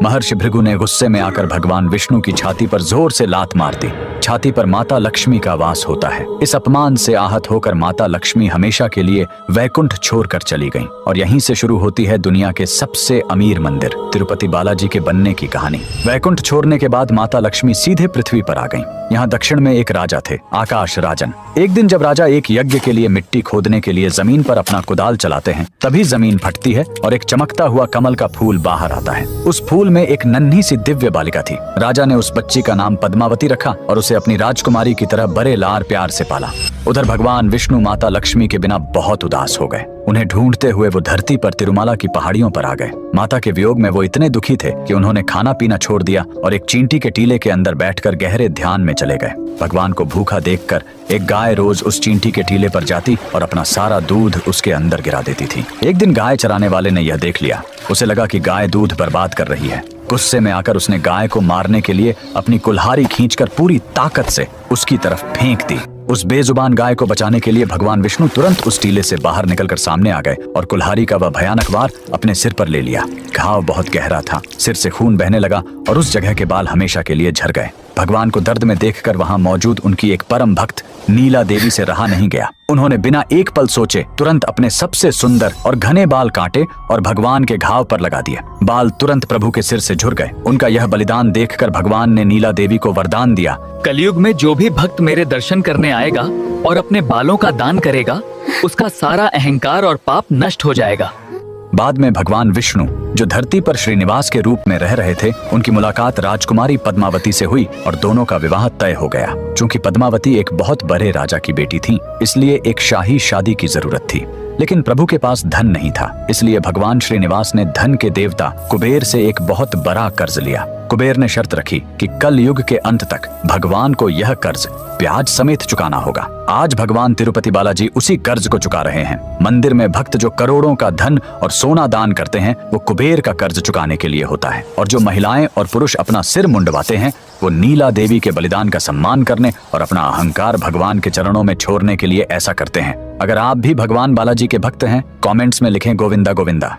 महर्षि भृगु ने गुस्से में आकर भगवान विष्णु की छाती पर जोर से लात मार दी। छाती पर माता लक्ष्मी का वास होता है। इस अपमान से आहत होकर माता लक्ष्मी हमेशा के लिए वैकुंठ छोड़कर चली गईं और यहीं से शुरू होती है दुनिया के सबसे अमीर मंदिर तिरुपति बालाजी के बनने की कहानी। वैकुंठ छोड़ने के बाद माता लक्ष्मी सीधे पृथ्वी पर आ गईं। यहाँ दक्षिण में एक राजा थे, आकाश राजन। एक दिन जब राजा एक यज्ञ के लिए मिट्टी खोदने के लिए जमीन पर अपना कुदाल चलाते हैं, तभी जमीन फटती है और एक चमकता हुआ कमल का फूल बाहर आता है। उस फूल में एक नन्ही सी दिव्य बालिका थी। राजा ने उस बच्ची का नाम पद्मावती रखा और उसे अपनी राजकुमारी की तरह बड़े लाड़ प्यार से पाला। उधर भगवान विष्णु माता लक्ष्मी के बिना बहुत उदास हो गए। उन्हें ढूंढते हुए वो धरती पर तिरुमाला की पहाड़ियों पर आ गए। माता के वियोग में वो इतने दुखी थे कि उन्होंने खाना पीना छोड़ दिया और एक चींटी के टीले के अंदर बैठकर गहरे ध्यान में चले गए। भगवान को भूखा देखकर एक गाय रोज उस चींटी के टीले पर जाती और अपना सारा दूध उसके अंदर गिरा देती थी। एक दिन गाय चराने वाले ने यह देख लिया। उसे लगा कि गाय दूध बर्बाद कर रही है। गुस्से में आकर उसने गाय को मारने के लिए अपनी कुल्हाड़ी खींचकर पूरी ताकत से उसकी तरफ फेंक दी। उस बेजुबान गाय को बचाने के लिए भगवान विष्णु तुरंत उस टीले से बाहर निकलकर सामने आ गए और कुल्हाड़ी का वह भयानक वार अपने सिर पर ले लिया। घाव बहुत गहरा था, सिर से खून बहने लगा और उस जगह के बाल हमेशा के लिए झड़ गए। भगवान को दर्द में देखकर वहां मौजूद उनकी एक परम भक्त नीला देवी से रहा नहीं गया। उन्होंने बिना एक पल सोचे तुरंत अपने सबसे सुंदर और घने बाल काटे और भगवान के घाव पर लगा दिए। बाल तुरंत प्रभु के सिर से झुर गए। उनका यह बलिदान देखकर भगवान ने नीला देवी को वरदान दिया, कलयुग में जो भी भक्त मेरे दर्शन करने आएगा और अपने बालों का दान करेगा, उसका सारा अहंकार और पाप नष्ट हो जाएगा। बाद में भगवान विष्णु जो धरती पर श्रीनिवास के रूप में रह रहे थे, उनकी मुलाकात राजकुमारी पद्मावती से हुई और दोनों का विवाह तय हो गया। चूंकि पद्मावती एक बहुत बड़े राजा की बेटी थी, इसलिए एक शाही शादी की जरूरत थी। लेकिन प्रभु के पास धन नहीं था, इसलिए भगवान श्रीनिवास ने धन के देवता कुबेर से एक बहुत बड़ा कर्ज लिया। कुबेर ने शर्त रखी कि कल युग के अंत तक भगवान को यह कर्ज ब्याज समेत चुकाना होगा। आज भगवान तिरुपति बालाजी उसी कर्ज को चुका रहे हैं। मंदिर में भक्त जो करोड़ों का धन और सोना दान करते हैं, वो कुबेर का कर्ज चुकाने के लिए होता है। और जो महिलाएं और पुरुष अपना सिर मुंडवाते हैं, वो नीला देवी के बलिदान का सम्मान करने और अपना अहंकार भगवान के चरणों में छोड़ने के लिए ऐसा करते हैं। अगर आप भी भगवान बालाजी के भक्त हैं, कमेंट्स में लिखें गोविंदा गोविंदा।